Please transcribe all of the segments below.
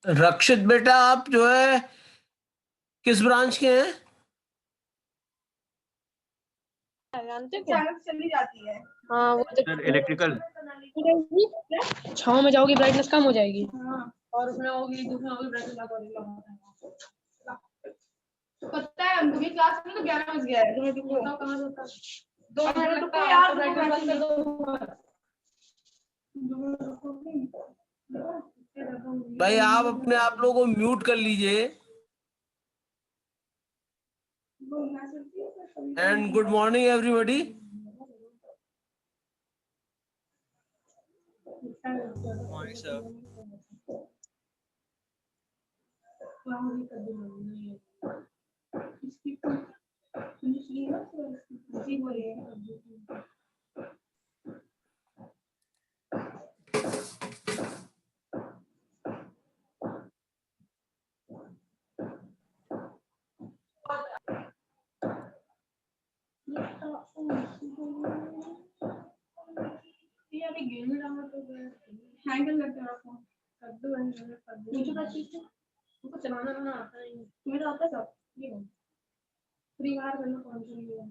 रक्षित बेटा, आप जो है किस ब्रांच के हैं? चली जाती है। हाँ, वो सर इलेक्ट्रिकल। छाव में जाओगी ब्राइटनेस कम हो जाएगी। हाँ, और उसमें होगी धूप में होगी ब्राइटनेस ज्यादा हो जाएगी। पता है हमको भी क्लास में तो 11 बज गया है। तुम्हें कितने बताओ कहाँ से होता है? 2 मिनट लगता रुको है, यार, तो ब्राइटनेस ब्राइटनेस बंद कर दो। भाई आप अपने आप लोगों को म्यूट कर लीजिए। And good morning everybody. Morning sir. ये अभी गेम में डाउनलोड कर दो, हैंडल करके रखो, कर दो हैंडल कर दो। मुझे बात ठीक है, हमको चलाना ना आता है। तुम्हें तो आता है सब। ये फ्री फायर करना कौन सी है?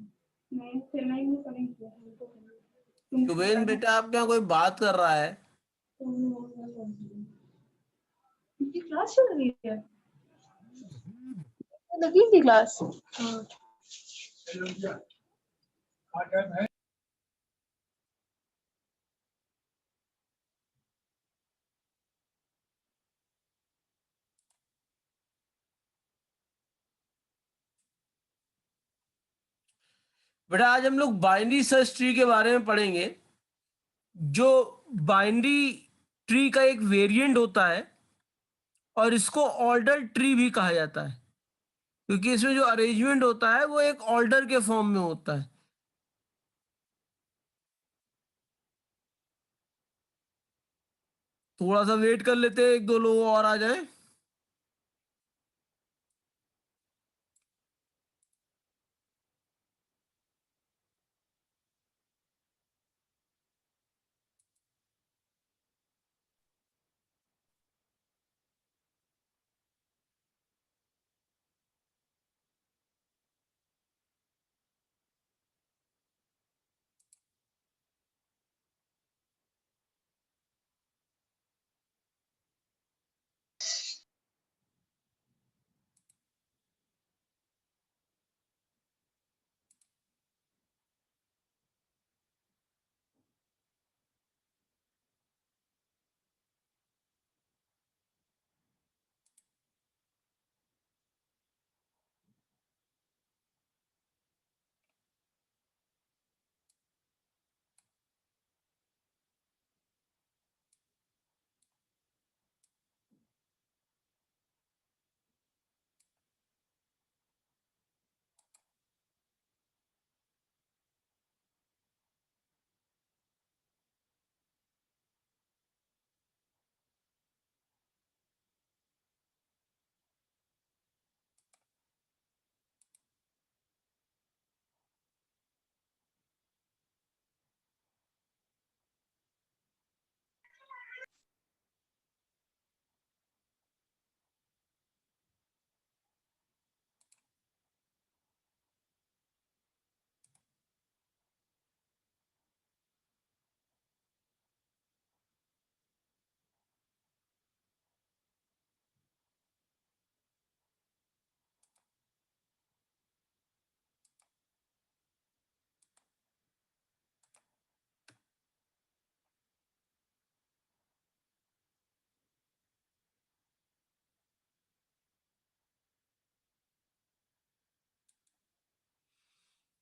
नहीं खेलना ही नहीं करेंगे हमको करना। शुभेन बेटा, आपके यहाँ कोई बात कर रहा है? उनकी क्लास चल रही है। लगी थी क्लास। हाँ। बेटा आज हम लोग बाइनरी सर्च ट्री के बारे में पढ़ेंगे। जो बाइनरी ट्री का एक वेरिएंट होता है और इसको ऑर्डर ट्री भी कहा जाता है, क्योंकि इसमें जो अरेंजमेंट होता है वो एक ऑर्डर के फॉर्म में होता है। थोड़ा सा वेट कर लेते हैं, एक दो लोग और आ जाएं।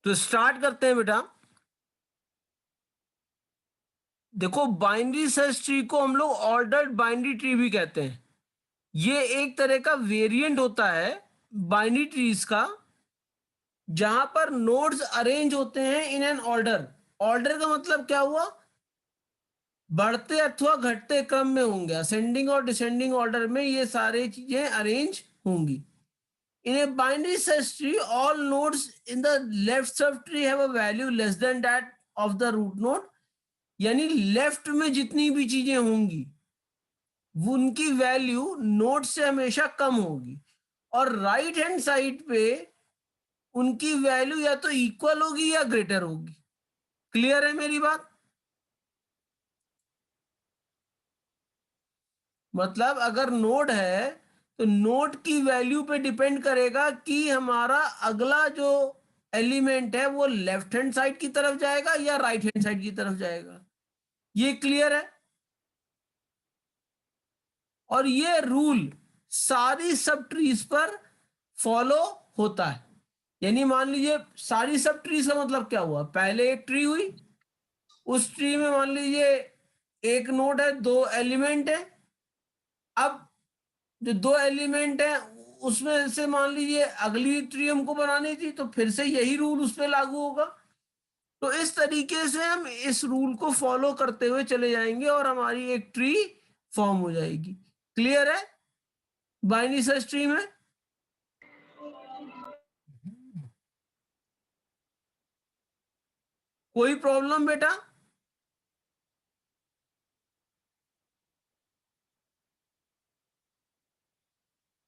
तो स्टार्ट करते हैं बेटा। देखो, बाइनरी सर्च ट्री को हम लोग ऑर्डर्ड बाइनरी ट्री भी कहते हैं। ये एक तरह का वेरिएंट होता है बाइनरी ट्रीज का, जहां पर नोड्स अरेंज होते हैं इन एन ऑर्डर। ऑर्डर का मतलब क्या हुआ? बढ़ते अथवा घटते क्रम में होंगे, असेंडिंग और डिसेंडिंग ऑर्डर में ये सारी चीजें अरेंज होंगी। In a binary search tree, all nodes in the left subtree have a value less than that of the root node. यानी लेफ्ट में जितनी भी चीजें होंगी उनकी वैल्यू नोड से हमेशा कम होगी, और राइट हैंड साइड पे उनकी वैल्यू या तो इक्वल होगी या ग्रेटर होगी। क्लियर है मेरी बात? मतलब अगर नोड है तो नोड की वैल्यू पे डिपेंड करेगा कि हमारा अगला जो एलिमेंट है वो लेफ्ट हैंड साइड की तरफ जाएगा या राइट हैंड साइड की तरफ जाएगा। ये क्लियर है? और ये रूल सारी सब ट्रीज पर फॉलो होता है। यानी मान लीजिए सारी सब ट्रीज का मतलब क्या हुआ, पहले एक ट्री हुई, उस ट्री में मान लीजिए एक नोड है, दो एलिमेंट है। अब जो दो एलिमेंट है उसमें से मान लीजिए अगली ट्री हमको बनानी थी, तो फिर से यही रूल उस पर लागू होगा। तो इस तरीके से हम इस रूल को फॉलो करते हुए चले जाएंगे और हमारी एक ट्री फॉर्म हो जाएगी। क्लियर है बाइनरी सर्च ट्री में? कोई प्रॉब्लम बेटा?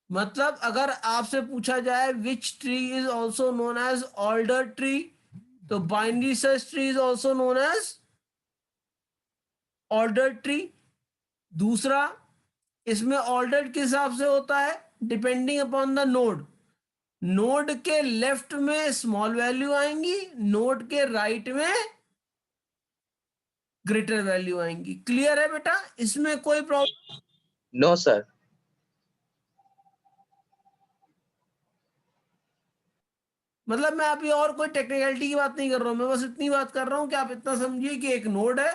मतलब अगर आपसे पूछा जाए which tree is also known as order tree, तो binary search tree is also known as order tree. दूसरा, इसमें ऑर्डर किस हिसाब से होता है? Depending upon the node. Node के लेफ्ट में स्मॉल वैल्यू आएंगी, नोड के राइट में ग्रेटर वैल्यू आएंगी। क्लियर है बेटा? इसमें कोई प्रॉब्लम? No sir. मतलब मैं अभी और कोई टेक्निकलिटी की बात नहीं कर रहा हूं, मैं बस इतनी बात कर रहा हूं कि आप इतना समझिए कि एक नोड है,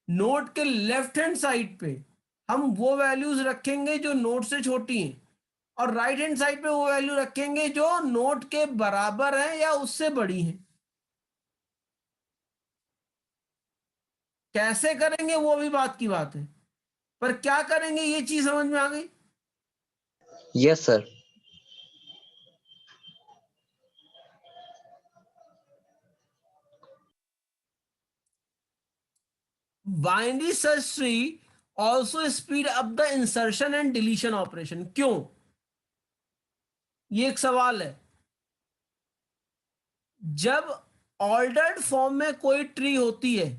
नोड के लेफ्ट हैंड साइड पे हम वो वैल्यूज रखेंगे जो नोड से छोटी हैं, और राइट हैंड साइड पे वो वैल्यू रखेंगे जो नोड के बराबर है या उससे बड़ी है। कैसे करेंगे वो भी बात की बात है, पर क्या करेंगे ये चीज समझ में आ गई? Yes sir. Binary search tree also speed up the insertion and deletion operation. क्यों? ये एक सवाल है। जब ऑर्डर्ड फॉर्म में कोई ट्री होती है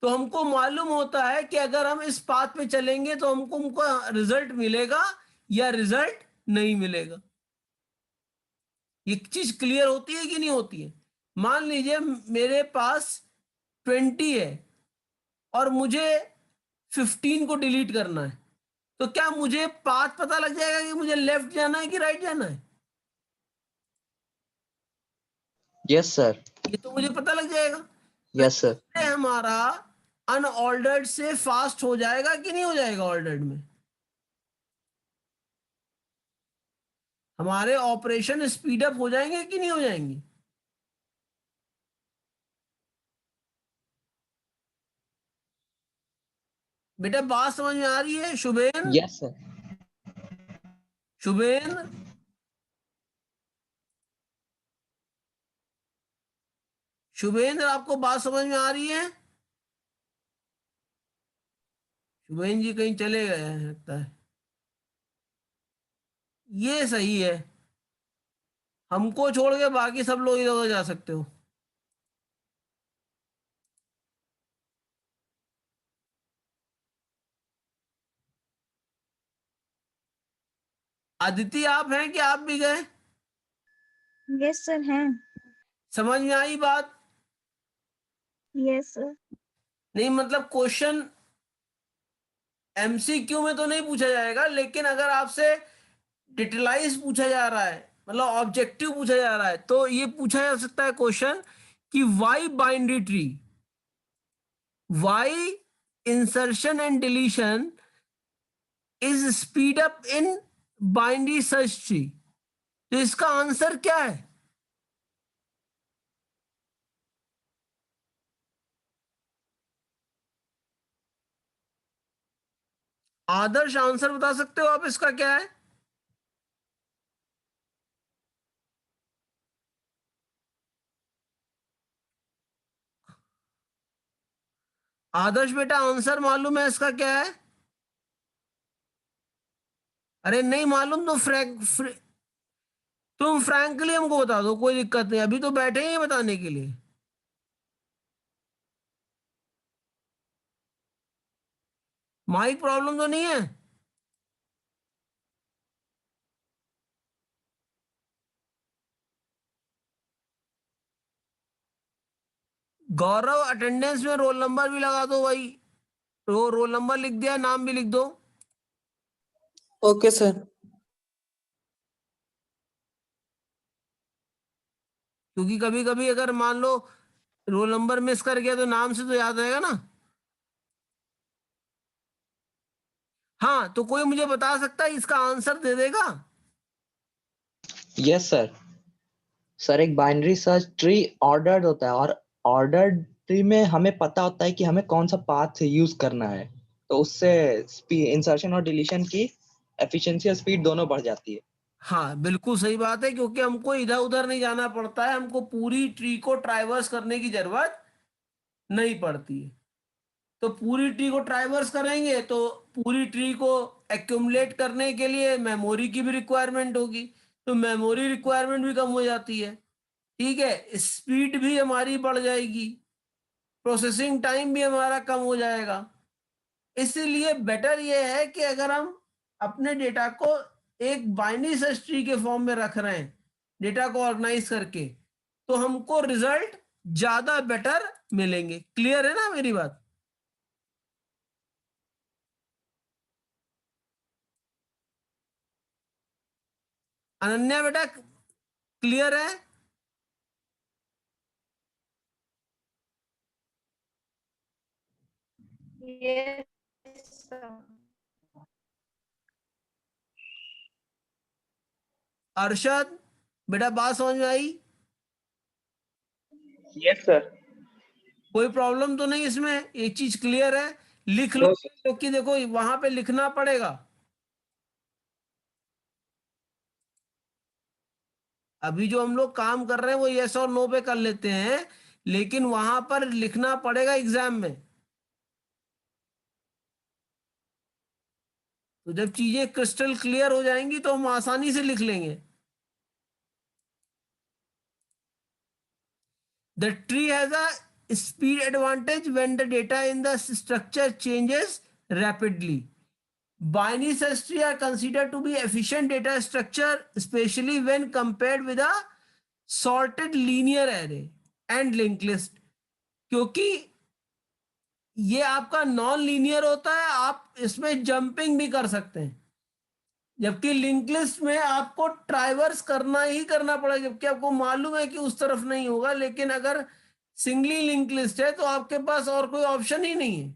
तो हमको मालूम होता है कि अगर हम इस पाथ पे चलेंगे तो हमको रिजल्ट मिलेगा या रिजल्ट नहीं मिलेगा। ये चीज क्लियर होती है कि नहीं होती है? मान लीजिए मेरे पास 20 है और मुझे 15 को डिलीट करना है, तो क्या मुझे पाथ पता लग जाएगा कि मुझे लेफ्ट जाना है कि राइट जाना है? Yes sir. ये तो मुझे पता लग जाएगा। तो यस सर। इससे हमारा अनऑर्डर्ड से फास्ट हो जाएगा कि नहीं हो जाएगा? ऑर्डर्ड में हमारे ऑपरेशन स्पीड अप हो जाएंगे कि नहीं हो जाएंगे? बेटा बात समझ में आ रही है? Shubhen, yes sir. शुभेन, शुभेंद्र, आपको बात समझ में आ रही है? शुभेंद्र जी कहीं चले गए हैं लगता है। ये सही है, हमको छोड़ के बाकी सब लोग इधर उधर जा सकते हो। अदिति आप हैं कि आप भी गए? यस सर हैं। समझ में आई बात? Yes sir. नहीं मतलब क्वेश्चन एमसीक्यू में तो नहीं पूछा जाएगा, लेकिन अगर आपसे डिटेलाइज पूछा जा रहा है, मतलब ऑब्जेक्टिव पूछा जा रहा है, तो ये पूछा जा सकता है क्वेश्चन कि why binary tree, why insertion and deletion is speed up in binary search tree. तो इसका आंसर क्या है? आदर्श आंसर बता सकते हो आप इसका क्या है? आदर्श बेटा आंसर मालूम है इसका क्या है? अरे नहीं मालूम तो तुम फ्रैंकली हमको बता दो, कोई दिक्कत नहीं, अभी तो बैठे ही हैं बताने के लिए। माइक प्रॉब्लम तो नहीं है? गौरव अटेंडेंस में रोल नंबर भी लगा दो भाई, रोल नंबर लिख दिया, नाम भी लिख दो। Okay sir. क्योंकि कभी कभी अगर मान लो रोल नंबर मिस कर गया तो नाम से तो याद रहेगा ना। हाँ, तो कोई मुझे बता सकता है, इसका आंसर दे देगा? Yes sir. सर एक बाइनरी सर्च ट्री ऑर्डर्ड होता है, और ऑर्डर्ड ट्री में हमें पता होता है कि हमें कौन सा पाथ यूज करना है, तो उससे इंसर्शन और डिलीशन की एफिशिएंसी और स्पीड दोनों बढ़ जाती है। हाँ बिल्कुल सही बात है, क्योंकि हमको इधर उधर नहीं जाना पड़ता है, हमको पूरी ट्री को ट्राइवर्स करने की जरूरत नहीं पड़ती है। तो पूरी ट्री को ट्राइवर्स करेंगे तो पूरी ट्री को एक्यूमुलेट करने के लिए मेमोरी की भी रिक्वायरमेंट होगी, तो मेमोरी रिक्वायरमेंट भी कम हो जाती है। ठीक है, स्पीड भी हमारी बढ़ जाएगी, प्रोसेसिंग टाइम भी हमारा कम हो जाएगा। इसलिए बेटर ये है कि अगर हम अपने डेटा को एक बाइनरी सर्च ट्री के फॉर्म में रख रहे हैं, डेटा को ऑर्गेनाइज करके, तो हमको रिजल्ट ज्यादा बेटर मिलेंगे। क्लियर है ना मेरी बात? अनन्या बेटा क्लियर है? Yes, sir. अरशद बेटा बात समझ में आई? Yes sir. कोई प्रॉब्लम तो नहीं इसमें? एक चीज क्लियर है, लिख लो, नो सर। क्योंकि देखो वहां पे लिखना पड़ेगा। अभी जो हम लोग काम कर रहे हैं वो यस और नो पे कर लेते हैं, लेकिन वहां पर लिखना पड़ेगा एग्जाम में। तो जब चीजें क्रिस्टल क्लियर हो जाएंगी तो हम आसानी से लिख लेंगे। The tree has a speed advantage when the data in the structure changes rapidly. Binary search tree are considered to be efficient data structure, especially when compared with a sorted linear array and linked list. क्योंकि ये आपका non linear होता है, आप इसमें jumping भी कर सकते हैं, जबकि लिंक लिस्ट में आपको ट्राइवर्स करना ही करना पड़ेगा, जबकि आपको मालूम है कि उस तरफ नहीं होगा। लेकिन अगर सिंगली लिंक लिस्ट है तो आपके पास और कोई ऑप्शन ही नहीं है।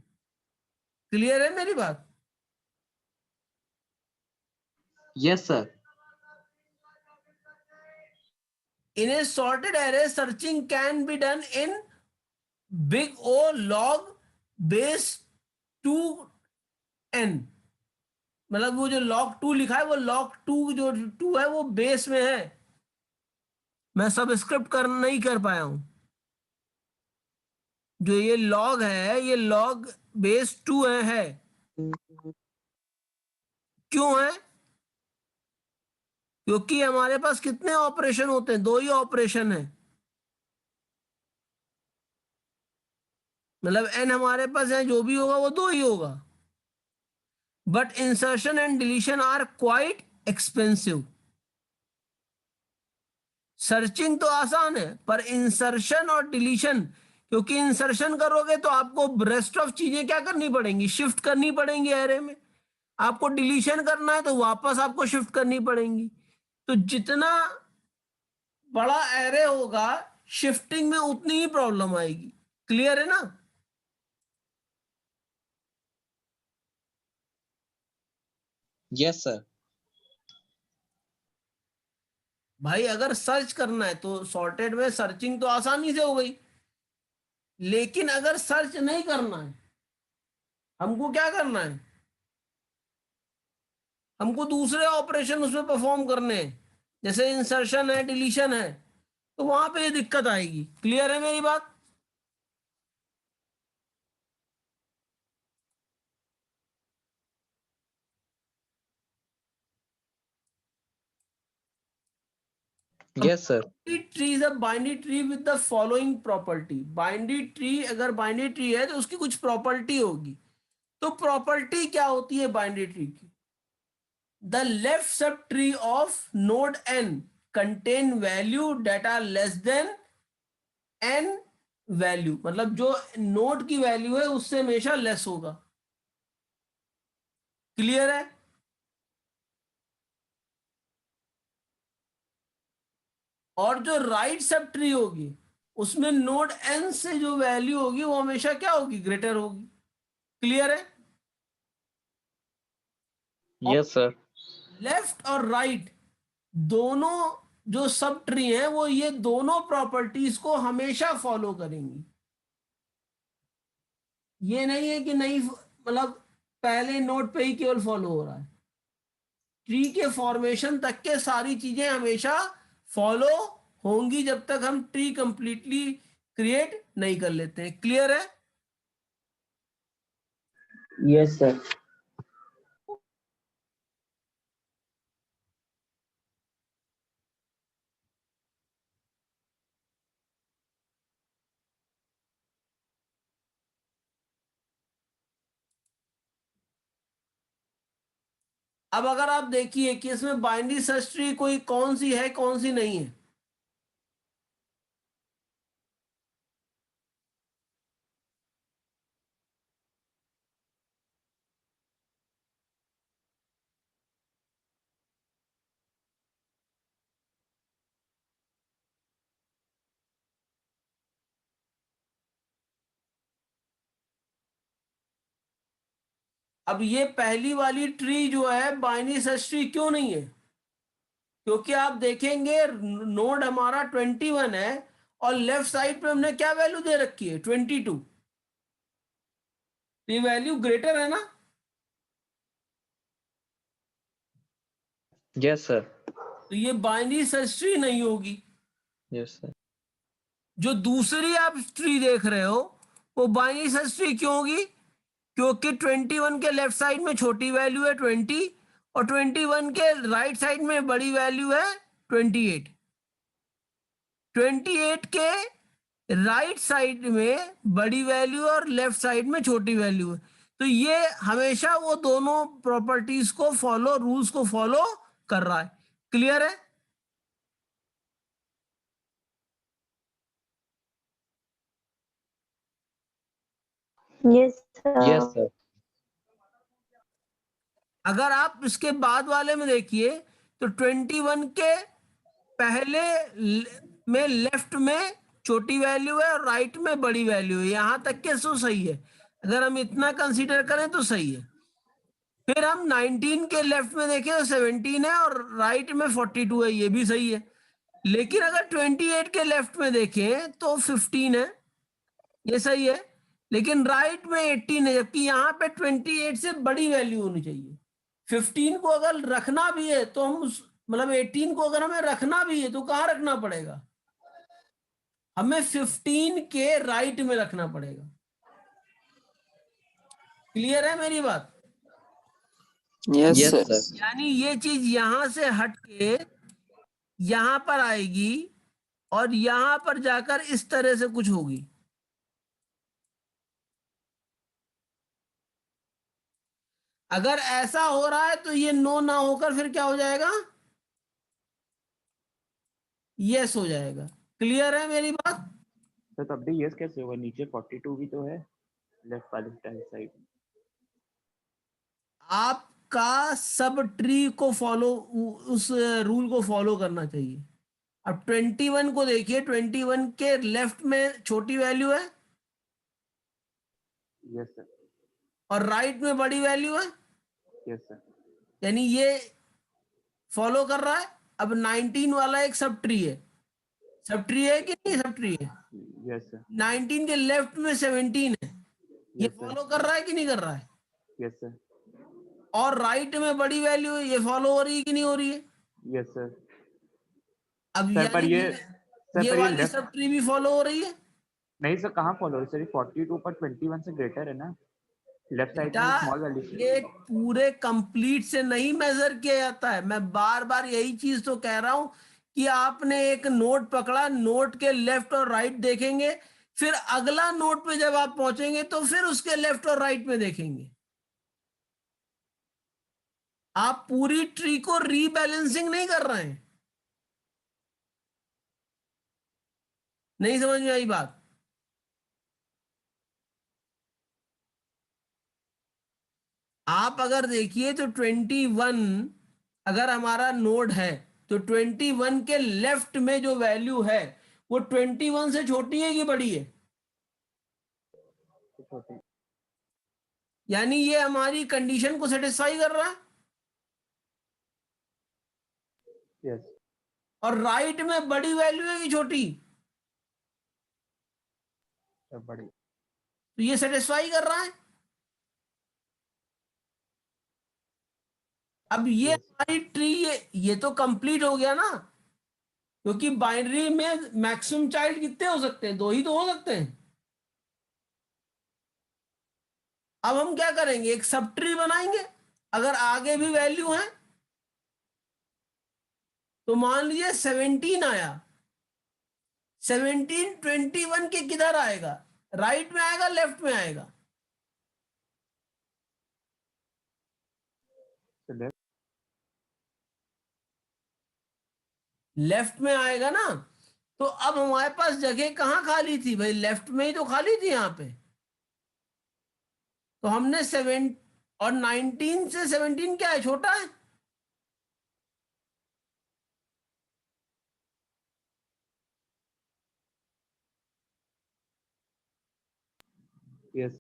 क्लियर है मेरी बात? Yes sir. In a sorted array, searching can be done in big O log base 2n। मतलब वो जो log 2 लिखा है, वो log 2 जो 2 है वो बेस में है, मैं सबस्क्रिप्ट कर नहीं कर पाया हूं। जो ये log है, ये log बेस 2 है। क्यों है? क्योंकि हमारे पास कितने ऑपरेशन होते हैं? दो ही ऑपरेशन है, मतलब n हमारे पास है, जो भी होगा वो दो ही होगा। But insertion and deletion are quite expensive. Searching तो आसान है, पर इंसर्शन और डिलीशन, क्योंकि इंसर्शन करोगे तो आपको रेस्ट ऑफ चीजें क्या करनी पड़ेंगी? शिफ्ट करनी पड़ेंगी एरे में। आपको डिलीशन करना है तो वापस आपको शिफ्ट करनी पड़ेंगी। तो जितना बड़ा एरे होगा, शिफ्टिंग में उतनी ही प्रॉब्लम आएगी। क्लियर है ना? Yes sir. भाई अगर सर्च करना है तो सॉर्टेड में सर्चिंग तो आसानी से हो गई, लेकिन अगर सर्च नहीं करना है, हमको क्या करना है? हमको दूसरे ऑपरेशन उसमें परफॉर्म करने हैं, जैसे इंसर्शन है, डिलीशन है, तो वहां पे ये दिक्कत आएगी। क्लियर है मेरी बात? Yes, sir. Binary tree is a binary tree with the following property. Binary tree अगर binary tree है तो उसकी कुछ property होगी. तो property क्या होती है binary tree की? The left subtree of node n contain value that are less than n value. मतलब जो node की value है उससे हमेशा less होगा. क्लियर है? और जो राइट सब ट्री होगी उसमें नोड एन से जो वैल्यू होगी वो हमेशा क्या होगी? ग्रेटर होगी. क्लियर है? Yes, sir. लेफ्ट और राइट दोनों जो सब ट्री हैं वो ये दोनों प्रॉपर्टीज को हमेशा फॉलो करेंगी. ये नहीं है कि नहीं, मतलब पहले नोड पे ही केवल फॉलो हो रहा है. ट्री के फॉर्मेशन तक के सारी चीजें हमेशा फॉलो होंगी जब तक हम ट्री कंप्लीटली क्रिएट नहीं कर लेते हैं. क्लियर है? Yes, sir. अब अगर आप देखिए कि इसमें बाइनरी सर्च ट्री कोई कौन सी है कौन सी नहीं है. अब ये पहली वाली ट्री जो है बाइनरी सर्च ट्री क्यों नहीं है? क्योंकि आप देखेंगे नोड हमारा 21 है और लेफ्ट साइड पे हमने क्या वैल्यू दे रखी है? 22. ये वैल्यू ग्रेटर है ना? Yes, sir. तो ये बाइनरी सर्च ट्री नहीं होगी. Yes, sir. जो दूसरी आप ट्री देख रहे हो वो बाइनरी सर्च ट्री क्यों होगी? क्योंकि 21 के लेफ्ट साइड में छोटी वैल्यू है 20 और 21 के राइट साइड में बड़ी वैल्यू है 28. 28 के राइट साइड में बड़ी वैल्यू और लेफ्ट साइड में छोटी वैल्यू है. तो ये हमेशा वो दोनों प्रॉपर्टीज को फॉलो, रूल्स को फॉलो कर रहा है. क्लियर है? Yes, sir. Yes, sir. अगर आप इसके बाद वाले में देखिए तो 21 के पहले में लेफ्ट में छोटी वैल्यू है और राइट में बड़ी वैल्यू है. यहां तक के सो सही है. अगर हम इतना कंसीडर करें तो सही है. फिर हम 19 के लेफ्ट में देखें तो 17 है और राइट में 42 है. ये भी सही है. लेकिन अगर 28 के लेफ्ट में देखें तो 15 है. ये सही है. लेकिन राइट में 18 है, जबकि यहाँ पे 28 से बड़ी वैल्यू होनी चाहिए. 15 को अगर रखना भी है तो हम मतलब 18 को अगर हमें रखना भी है तो कहाँ रखना पड़ेगा? हमें 15 के राइट में रखना पड़ेगा. क्लियर है मेरी बात? Yes, Yes, sir. sir. यानी ये चीज यहां से हट के यहां पर आएगी और यहां पर जाकर इस तरह से कुछ होगी. अगर ऐसा हो रहा है तो ये नो ना होकर फिर क्या हो जाएगा? यस हो जाएगा. क्लियर है मेरी बात? तो तब भी यस कैसे होगा? नीचे 42 भी तो है लेफ्ट वाली साइड. आपका सब ट्री को फॉलो, उस रूल को फॉलो करना चाहिए. अब 21 को देखिए, 21 के लेफ्ट में छोटी वैल्यू है यस सर. और राइट में बड़ी वैल्यू है. Yes sir. यानी ये फॉलो कर रहा है. अब 19 वाला एक सब ट्री है. सब ट्री है कि नहीं? सब ट्री है. Yes sir. 19 के लेफ्ट में 17 है. ये Yes, sir. फॉलो कर रहा है कि नहीं कर रहा है? Yes sir. और राइट में बड़ी वैल्यू है, ये फॉलो हो रही है कि नहीं हो रही है? Yes sir. अब सर पर यानी ये ये सर वाली लेफ्ट सब ट्री भी फॉलो हो रही है. नहीं सर, कहाँ फॉलो है सर? 42 पर 21 से ग्रेटर है ना. लेफ्ट साइड में स्मॉल वैल्यू. ये पूरे कंप्लीट से नहीं मेजर किया जाता है. मैं बार बार यही चीज तो कह रहा हूं कि आपने एक नोड पकड़ा, नोड के लेफ्ट और राइट देखेंगे, फिर अगला नोड पे जब आप पहुंचेंगे तो फिर उसके लेफ्ट और राइट में देखेंगे। आप पूरी ट्री को रीबैलेंसिंग नहीं कर रहे हैं। नहीं समझ में आई बात? आप अगर देखिए तो 21 अगर हमारा नोड है तो 21 के लेफ्ट में जो वैल्यू है वो 21 से छोटी है कि बड़ी है? छोटी। यानी ये हमारी कंडीशन को सेटिस्फाई कर रहा है। यस। और राइट में बड़ी वैल्यू है कि छोटी? बड़ी। तो ये सेटिस्फाई कर रहा है। अब ये हमारी ट्री ये तो कंप्लीट हो गया ना, क्योंकि बाइनरी में मैक्सिमम चाइल्ड कितने हो सकते हैं? 2 ही तो हो सकते हैं। अब हम क्या करेंगे, एक सब ट्री बनाएंगे। अगर आगे भी वैल्यू है तो मान लीजिए 17 आया, 17 21 के किधर आएगा? राइट में आएगा, लेफ्ट में आएगा? लेफ्ट में आएगा ना। तो अब हमारे पास जगह कहाँ खाली थी भाई? लेफ्ट में ही तो खाली थी यहाँ पे। तो हमने 7 और 19 से 17 क्या है? छोटा है। यस।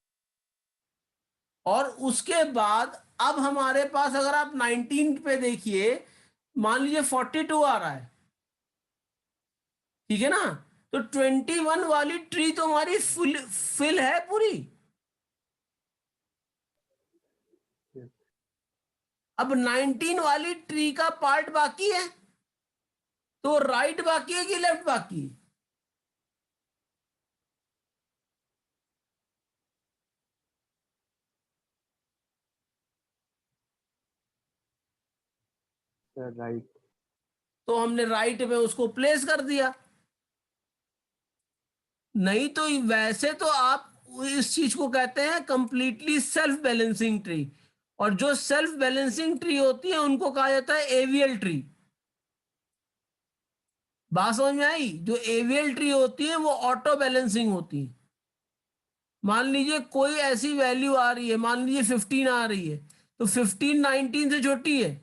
और उसके बाद अब हमारे पास अगर आप 19 पे देखिए, मान लीजिए 42 आ रहा है, ठीक है ना? तो 21 वाली ट्री तो हमारी फिल है पूरी। अब 19 वाली ट्री का पार्ट बाकी है, तो राइट बाकी है कि लेफ्ट बाकी है? राइट। तो हमने राइट में उसको प्लेस कर दिया। नहीं तो वैसे तो आप इस चीज को कहते हैं कंप्लीटली सेल्फ बैलेंसिंग ट्री, और जो सेल्फ बैलेंसिंग ट्री होती है उनको कहा जाता है एवीएल ट्री। बात समझ में आई? जो एवीएल ट्री होती है वो ऑटो बैलेंसिंग होती है। मान लीजिए कोई ऐसी वैल्यू आ रही है, मान लीजिए 15 आ रही है, तो 15 19 से छोटी है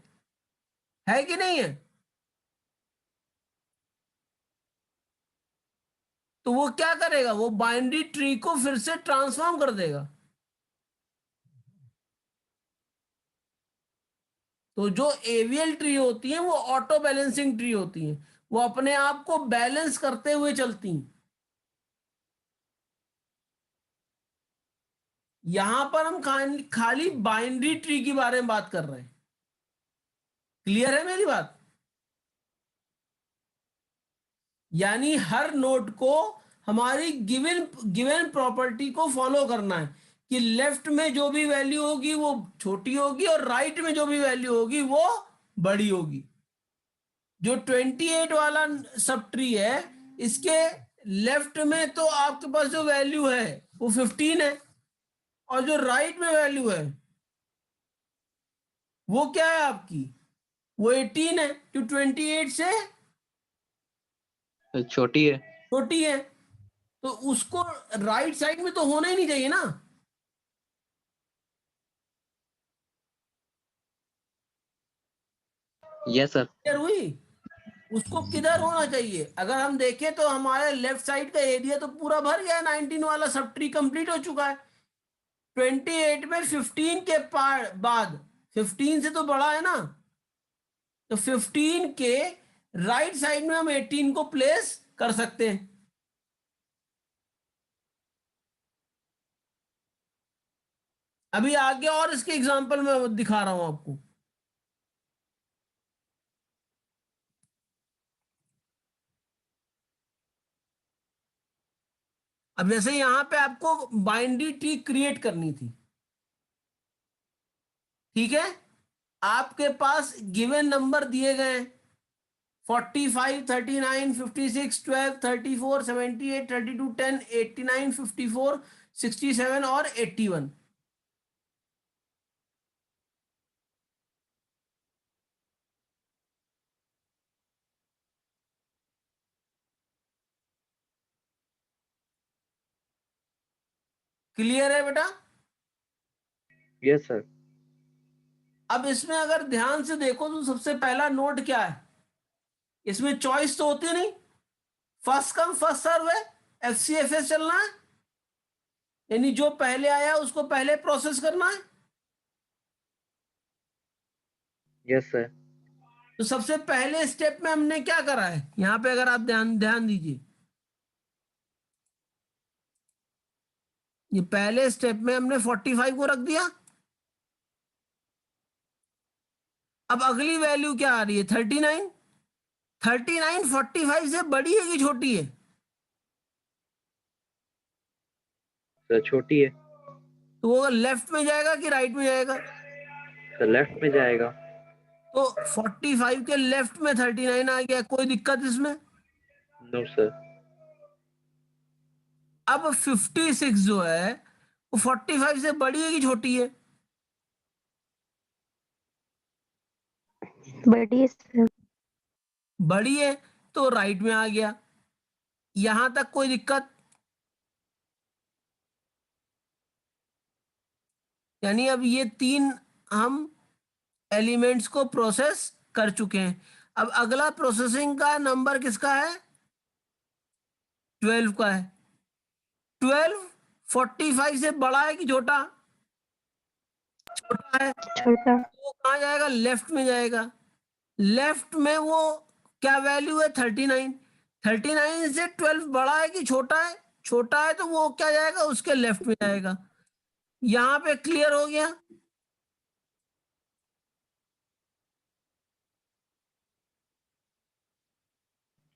कि नहीं है? तो वो क्या करेगा, वो बाइनरी ट्री को फिर से ट्रांसफॉर्म कर देगा। तो जो एवीएल ट्री होती है वो ऑटो बैलेंसिंग ट्री होती है, वो अपने आप को बैलेंस करते हुए चलती हैं। यहां पर हम खाली बाइनरी ट्री के बारे में बात कर रहे हैं। क्लियर है मेरी बात? यानी हर नोड को हमारी गिवन गिवन प्रॉपर्टी को फॉलो करना है कि लेफ्ट में जो भी वैल्यू होगी वो छोटी होगी और राइट में जो भी वैल्यू होगी वो बड़ी होगी। जो 28 वाला सब ट्री है, इसके लेफ्ट में तो आपके पास जो वैल्यू है वो 15 है, और जो राइट में वैल्यू है वो क्या है आपकी? वो 18 है, जो 28 से छोटी है। छोटी है। तो उसको राइट साइड में तो होना ही नहीं चाहिए ना। Yes sir. क्लियर हुई? उसको किधर होना चाहिए? अगर हम देखें तो हमारे लेफ्ट साइड का एरिया तो पूरा भर गया है, 19 वाला सब ट्री कंप्लीट हो चुका है। 28 में 15 के बाद 15 से तो बड़ा है ना, तो 15 के राइट साइड में हम 18 को प्लेस कर सकते हैं। अभी आगे और इसके एग्जांपल मैं दिखा रहा हूं आपको। अब जैसे यहां पे आपको बाइनरी ट्री क्रिएट करनी थी, ठीक है? आपके पास गिवन नंबर दिए गए हैं 45, 39, 56, 12, 34, 78, 32, 10, 89, 54, 67 और 81। क्लियर है बेटा? Yes sir. अब इसमें अगर ध्यान से देखो तो सबसे पहला नोट क्या है, इसमें चॉइस तो होती नहीं, फर्स्ट कम फर्स्ट सर्व है, FCFS चलना है, यानी जो पहले आया उसको पहले प्रोसेस करना है। Yes sir. तो सबसे पहले स्टेप में हमने क्या करा है, यहां पे अगर आप ध्यान ध्यान दीजिए, ये पहले स्टेप में हमने 45 को रख दिया। अब अगली वैल्यू क्या आ रही है, 39। 39 45 से बड़ी है कि छोटी है? सर छोटी है। तो वो लेफ्ट में जाएगा कि राइट में जाएगा? सर लेफ्ट में जाएगा। तो 45 के लेफ्ट में 39 आ गया, कोई दिक्कत इसमें? No sir. अब 56 जो है वो 45 से बड़ी है कि छोटी है? बड़ी सर। बड़ी है, तो राइट में आ गया। यहां तक कोई दिक्कत? यानी अब ये तीन हम एलिमेंट्स को प्रोसेस कर चुके हैं। अब अगला प्रोसेसिंग का नंबर किसका है, 12 का है। 12 45 से बड़ा है कि छोटा? छोटा है, छोटा। वो कहाँ जाएगा, लेफ्ट में जाएगा। लेफ्ट में वो क्या वैल्यू है, 39। 39 से 12 बड़ा है कि छोटा है? छोटा है, तो वो क्या जाएगा, उसके लेफ्ट में जाएगा। यहां पे क्लियर हो गया?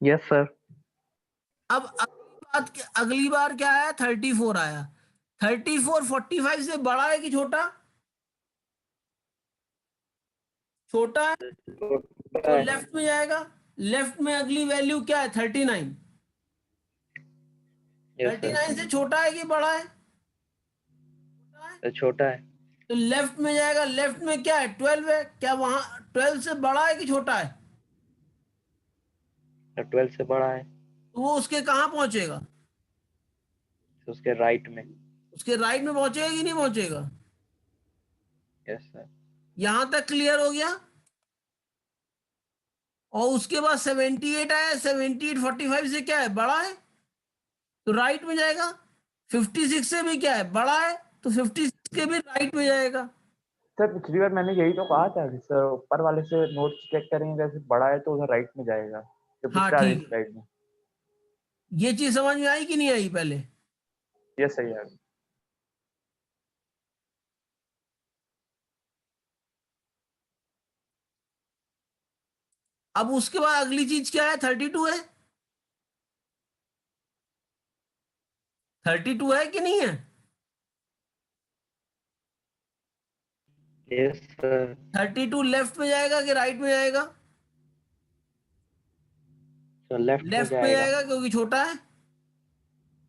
Yes sir. अब अगली बार क्या आया, 34 आया। 34 45 से बड़ा है कि छोटा? छोटा है, तो लेफ्ट में जाएगा। लेफ्ट में अगली वैल्यू क्या है, 39। Yes sir. 39 से छोटा है कि बड़ा है? छोटा है। तो लेफ्ट में जाएगा। लेफ्ट में क्या है, 12 है, क्या वहां 12 से बड़ा है कि छोटा है? 12 से बड़ा है। तो वो उसके कहाँ पहुंचेगा, तो उसके राइट में। उसके राइट में पहुंचेगा कि नहीं पहुंचेगा? Yes sir. यहां तक क्लियर हो गया? और उसके बाद 78 आया। 78 45 से क्या है, बड़ा है, तो राइट में जाएगा। 56 से भी क्या है, बड़ा है, तो 56 के भी राइट में जाएगा। सर पिछली बार मैंने यही तो कहा था कि सर ऊपर वाले से नोट्स चेक करेंगे, जैसे बड़ा है तो उधर राइट में जाएगा, जो हाँ पिछला ठीक है, स्लाइड में। ये चीज समझ में आई कि नहीं आई पहले? ये सही है। अब उसके बाद अगली चीज क्या है, 32 है। 32 है कि नहीं है? Yes sir. 32 लेफ्ट में जाएगा कि राइट में जाएगा? तो लेफ्ट में लेफ्ट में जाएगा। जाएगा क्योंकि छोटा है।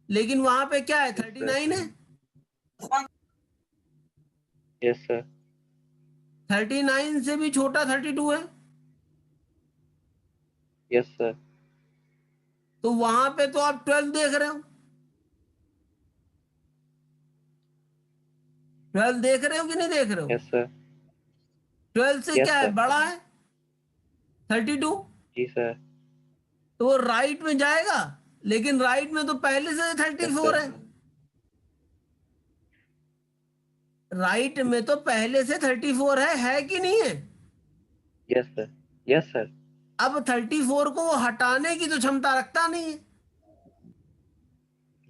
लेकिन वहां पे क्या है, 39 है। Yes sir. 39 से भी छोटा 32 है। Yes sir. तो वहां पे तो आप 12 देख रहे हो। 12 देख रहे हो कि नहीं देख रहे हो? Yes sir. 12 से यस क्या है, सर। बड़ा है 32। जी सर। तो वो राइट में जाएगा, लेकिन राइट में तो पहले से यस 34 सर। है। राइट में तो पहले से 34 है कि नहीं है? Yes sir. Yes sir. अब 34 को वो हटाने की तो क्षमता रखता नहीं है।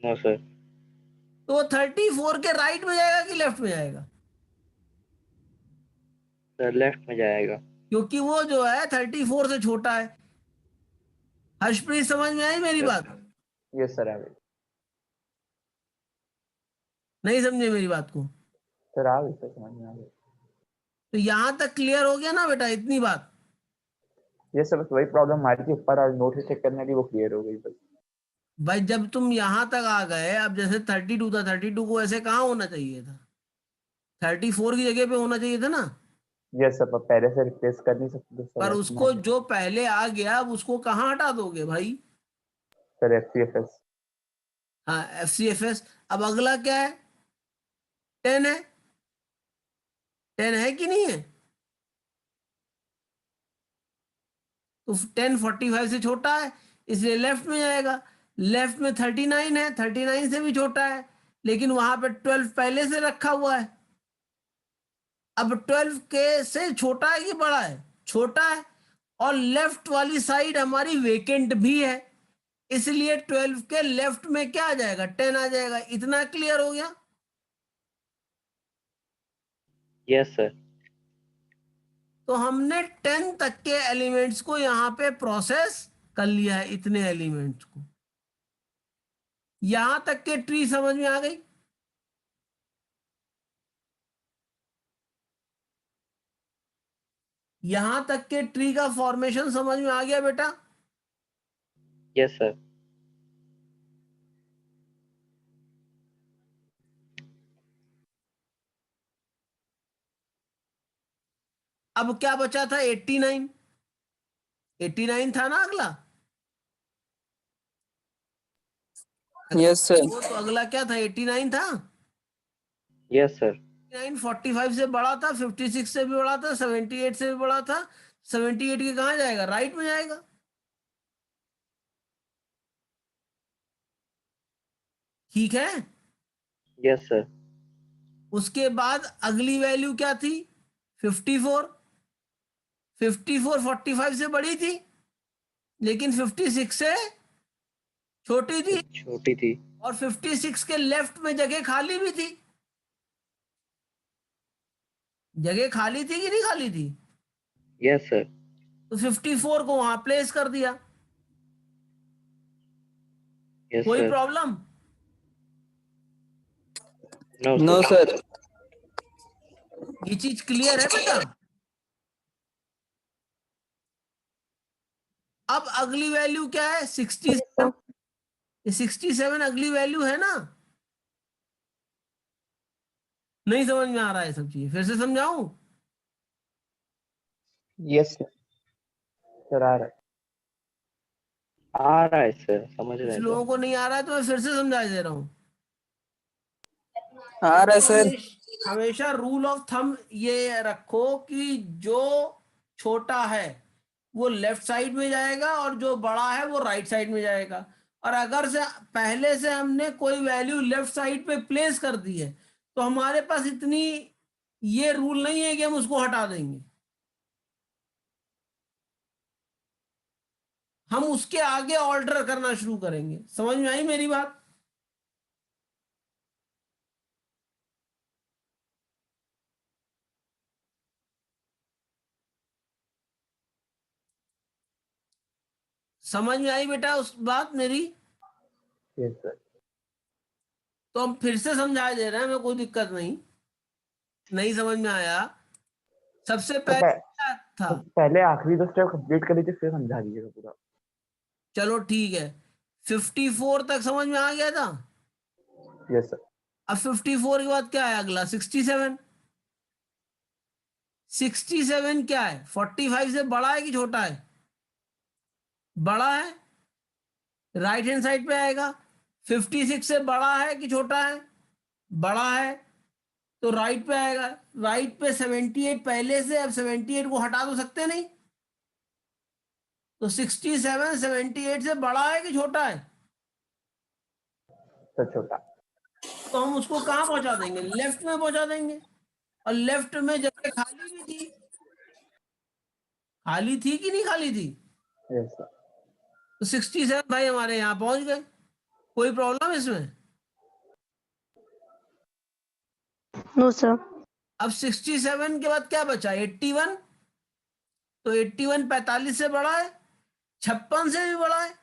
No sir. तो वो 34 के राइट में जाएगा कि लेफ्ट में जाएगा? सर लेफ्ट में जाएगा। क्योंकि वो जो है 34 से छोटा है। हर्षप्रीत समझ में आई मेरी यस बात? सर। ये सर है। नहीं समझे मेरी बात को? सर आ गई, सर समझ में आ गई। तो यहां तक क्लियर हो गया ना बेटा, इतनी बात? ये सब बस वही प्रॉब्लम हमारी थी, ऊपर और नोट चेक करने की, वो क्लियर हो गई बस। भाई जब तुम यहां तक आ गए, अब जैसे 32 था, 32 को ऐसे कहाँ होना चाहिए था, 34 की जगह पे होना चाहिए था ना। ये सब अब पहले से रिप्लेस कर नहीं सकते तो पर सर उसको जो पहले आ गया अब उसको कहाँ हटा दोगे भाई। Sir FCFS। हाँ FCFS। अब अगला क्या है, 10 है, 10 है कि नहीं है, तो 10 45 से छोटा है, इसलिए लेफ्ट में जाएगा। लेफ्ट में 39 है, 39 से भी छोटा है, लेकिन वहां पे 12 पहले से रखा हुआ है। अब 12 के से छोटा है कि बड़ा है, छोटा है, और लेफ्ट वाली साइड हमारी वेकेंट भी है, इसलिए 12 के लेफ्ट में क्या आ जाएगा, 10 आ जाएगा। इतना क्लियर हो गया। Yes sir. तो हमने 10 तक के एलिमेंट्स को यहां पे प्रोसेस कर लिया है, इतने एलिमेंट्स को। यहां तक के ट्री समझ में आ गई। यहां तक के ट्री का फॉर्मेशन समझ में आ गया बेटा। Yes sir. अब क्या बचा था, 89। 89 था ना अगला। Yes sir. वो तो अगला क्या था, 89 था। Yes sir. 89 45 से बड़ा था, 56 से भी बड़ा था, 78 से भी बड़ा था। 78 के कहाँ जाएगा, राइट में जाएगा। ठीक है। Yes sir. उसके बाद अगली वैल्यू क्या थी, 54। 54 45 से बड़ी थी, लेकिन 56 से छोटी थी, छोटी थी। और 56 के लेफ्ट में जगह खाली भी थी। जगह खाली थी कि नहीं खाली थी, यस सर। तो 54 को वहां प्लेस कर दिया। यस कोई sir. Problem. No no sir. Sir. ये चीज क्लियर है बेटा। अब अगली वैल्यू क्या है, 67। 67 अगली वैल्यू है ना। नहीं समझ में आ रहा है सब चीज, फिर से समझाऊं। यस सर आ रहा है सर, समझ रहे कुछ हैं लोगों सर। को नहीं आ रहा है तो मैं फिर से समझा दे रहा हूं। आ रहा है सर। हमेशा रूल ऑफ थंब ये रखो कि जो छोटा है वो लेफ्ट साइड में जाएगा और जो बड़ा है वो राइट साइड में जाएगा। और अगर से पहले से हमने कोई वैल्यू लेफ्ट साइड पे प्लेस कर दी है तो हमारे पास इतनी ये रूल नहीं है कि हम उसको हटा देंगे, हम उसके आगे ऑल्टर करना शुरू करेंगे। समझ में आई मेरी बात। समझ में आई बेटा उस बात मेरी। Yes sir. तो हम फिर से समझा दे रहे हैं, हमें कोई दिक्कत नहीं। नहीं समझ में आया, सबसे तो पहले क्या था। पहले आखिरी 2 स्टेप कंप्लीट कर लीजिए, फिर समझा दीजिएगा पूरा। चलो ठीक है, 54 तक समझ में आ गया था। Yes sir. अब 54 के बाद क्या है अगला, 67। 67 क्या है, 45 से बड़ा है कि छोटा है, बड़ा है, राइट हैंड साइड पे आएगा। 56 से बड़ा है कि छोटा है, बड़ा है, तो राइट पे आएगा। राइट पे 78 पहले से, अब 78 को हटा तो सकते नहीं, तो 67 78 से बड़ा है कि छोटा है, सर छोटा। तो हम उसको कहाँ पहुंचा देंगे, लेफ्ट में पहुंचा देंगे। और लेफ्ट में जगह खाली भी थी, खाली थी कि नहीं खाली थी, यस सर। तो 67 भाई हमारे यहाँ पहुंच गए। कोई प्रॉब्लम इसमें। No sir. अब 67 के बाद क्या बचा, 81। तो 81 45 से बड़ा है, 56 से भी बड़ा है,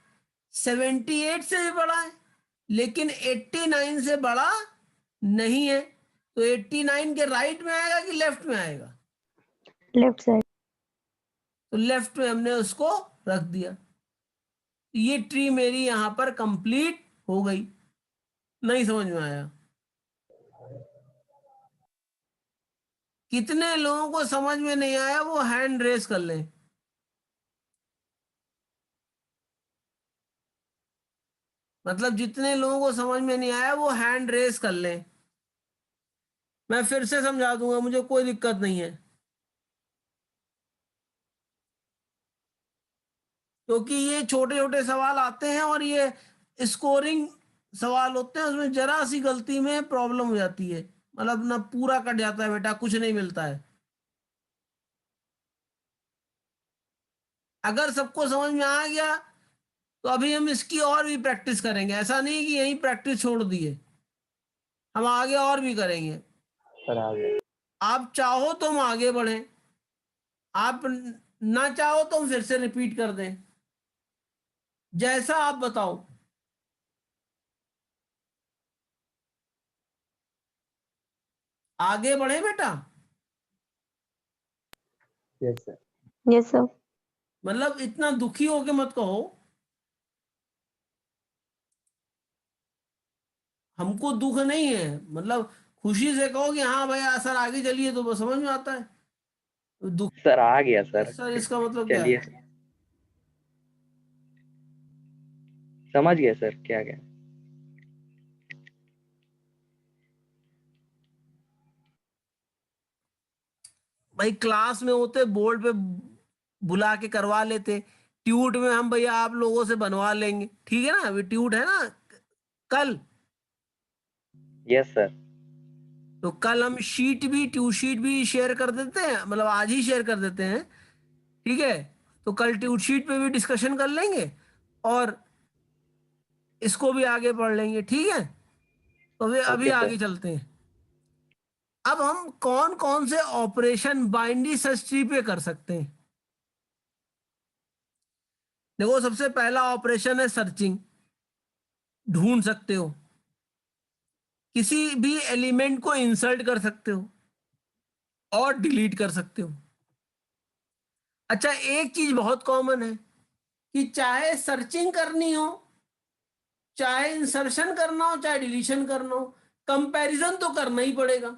78 से भी बड़ा है, लेकिन 89 से बड़ा नहीं है। तो 89 के राइट में आएगा कि लेफ्ट में आएगा, लेफ्ट साइड। तो लेफ्ट में हमने उसको रख दिया। ये ट्री मेरी यहां पर कंप्लीट हो गई। नहीं समझ में आया? कितने लोगों को समझ में नहीं आया वो हैंड रेस कर लें। मतलब जितने लोगों को समझ में नहीं आया वो हैंड रेस कर लें। मैं फिर से समझा दूंगा, मुझे कोई दिक्कत नहीं है। क्योंकि ये छोटे छोटे सवाल आते हैं और ये स्कोरिंग सवाल होते हैं, उसमें जरा सी गलती में प्रॉब्लम हो जाती है, मतलब ना पूरा कट जाता है बेटा, कुछ नहीं मिलता है। अगर सबको समझ में आ गया तो अभी हम इसकी और भी प्रैक्टिस करेंगे। ऐसा नहीं कि यही प्रैक्टिस छोड़ दिए, हम आगे और भी करेंगे। सर आ गया। आप चाहो तो हम आगे बढ़ें, आप ना चाहो तो हम फिर से रिपीट कर दें, जैसा आप बताओ। आगे बढ़े बेटा। Yes sir. Yes, sir. मतलब इतना दुखी होके मत कहो, हमको दुख नहीं है, मतलब खुशी से कहो कि हाँ भाई सर आगे चलिए, तो बस समझ में आता है। दुख सर आ गया सर। सर इसका मतलब क्या चलिए, है? समझ गया सर क्या क्या। भाई क्लास में होते बोर्ड पे बुला के करवा लेते, ट्यूट में हम भैया आप लोगों से बनवा लेंगे, ठीक है ना? अभी ट्यूट है ना कल, यस सर। तो कल हम शीट भी ट्यू शीट भी शेयर कर देते हैं, मतलब आज ही शेयर कर देते हैं, ठीक है? तो कल ट्यूट शीट पे भी डिस्कशन कर लेंगे और इसको भी आगे पढ़ लेंगे, ठीक है? तो वे अभी ओके आगे सर। चलते हैं। अब हम कौन कौन से ऑपरेशन बाइनरी सर्च ट्री पे कर सकते हैं? देखो सबसे पहला ऑपरेशन है सर्चिंग। ढूंढ सकते हो, किसी भी एलिमेंट को इंसर्ट कर सकते हो और डिलीट कर सकते हो। अच्छा, एक चीज बहुत कॉमन है कि चाहे सर्चिंग करनी हो, चाहे इंसर्शन करना हो, चाहे डिलीशन करना हो, कंपैरिजन तो करना ही पड़ेगा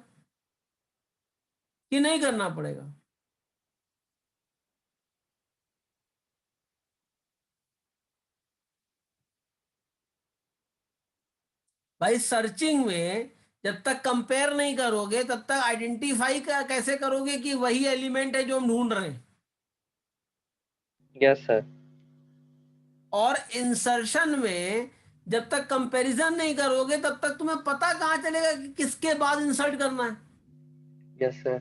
कि नहीं करना पड़ेगा? भाई सर्चिंग में जब तक कंपेयर नहीं करोगे तब तक आइडेंटिफाई कैसे करोगे कि वही एलिमेंट है जो हम ढूंढ रहे हैं? Yes sir. और इंसर्शन में जब तक कंपैरिजन नहीं करोगे तब तक तुम्हें पता कहां चलेगा कि किसके बाद इंसर्ट करना है? Yes sir.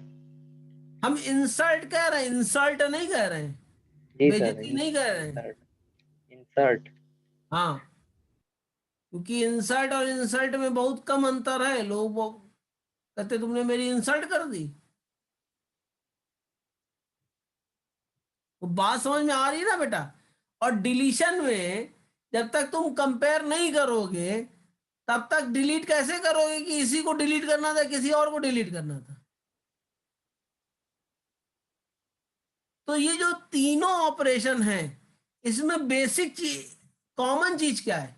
हम इंसर्ट कह रहे हैं, इंसल्ट नहीं कह रहे हैं, जी सर। बेइज्जती नहीं कह रहे हैं। इंसर्ट। इंसर्ट। हाँ, क्योंकि इंसर्ट और इंसल्ट में बहुत कम अंतर है। लोग वो कहते तुमने मेरी इंसल्ट कर दी। वो बात समझ में आ रही है ना बेटा? और डिलीशन में जब तक तुम कंपेयर नहीं करोगे तब तक डिलीट कैसे करोगे कि इसी को डिलीट करना था, किसी और को डिलीट करना था? तो ये जो तीनों ऑपरेशन हैं, इसमें बेसिक चीज, कॉमन चीज क्या है?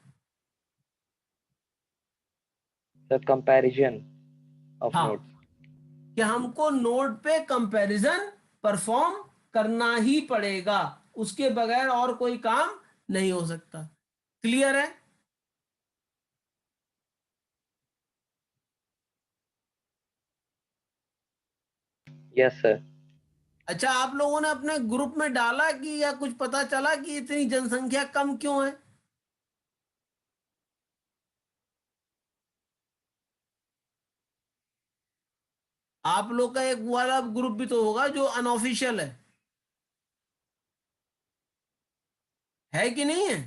सर कंपैरिजन ऑफ हाँ, नोट्स। कि हमको नोड पे कंपैरिजन परफॉर्म करना ही पड़ेगा, उसके बगैर और कोई काम नहीं हो सकता। क्लियर है? Yes sir. अच्छा, आप लोगों ने अपने ग्रुप में डाला कि या कुछ पता चला कि इतनी जनसंख्या कम क्यों है? आप लोग का एक वाला ग्रुप भी तो होगा जो अनऑफिशियल है कि नहीं है?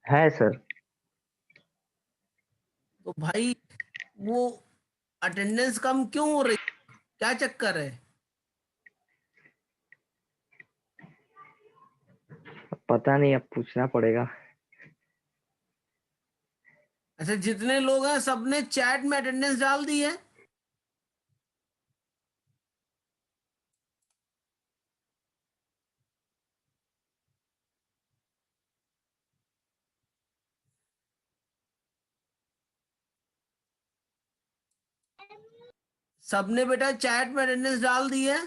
है सर। तो भाई वो अटेंडेंस कम क्यों हो रही, क्या चक्कर है? पता नहीं, अब पूछना पड़ेगा। अच्छा, जितने लोग हैं सबने चैट में अटेंडेंस डाल दी है? सबने बेटा चैट में अटेंडेंस डाल दी है?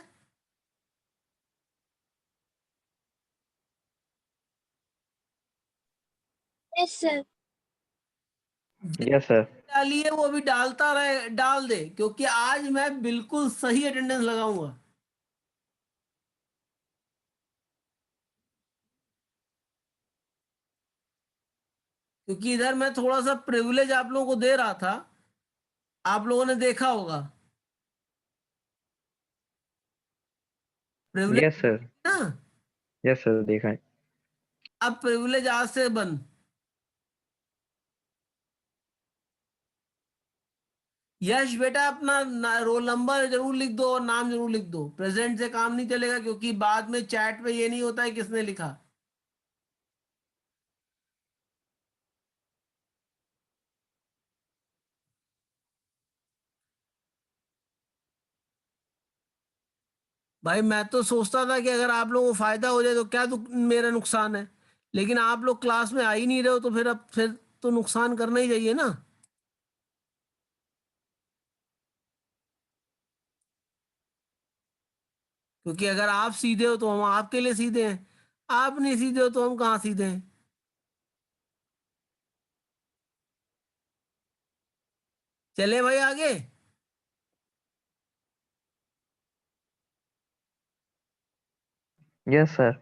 Yes sir. Yes sir. डाली है वो अभी डालता रहे, डाल दे, क्योंकि आज मैं बिल्कुल सही अटेंडेंस लगाऊंगा। क्योंकि इधर मैं थोड़ा सा प्रिविलेज आप लोगों को दे रहा था, आप लोगों ने देखा होगा प्रिविलेज यस सर। ना। यस सर, देखा है। अब प्रिविलेज आज से बंद। यश बेटा अपना रोल नंबर जरूर लिख दो और नाम जरूर लिख दो। प्रेजेंट से काम नहीं चलेगा, क्योंकि बाद में चैट पे ये नहीं होता है किसने लिखा। भाई मैं तो सोचता था कि अगर आप लोगों को फायदा हो जाए तो क्या मेरा नुकसान है, लेकिन आप लोग क्लास में आ ही नहीं रहे हो, तो फिर अब फिर तो नुकसान करना ही चाहिए ना। क्योंकि अगर आप सीधे हो तो हम आपके लिए सीधे हैं, आप नहीं सीधे हो तो हम कहाँ सीधे हैं। चले भाई आगे। Yes sir.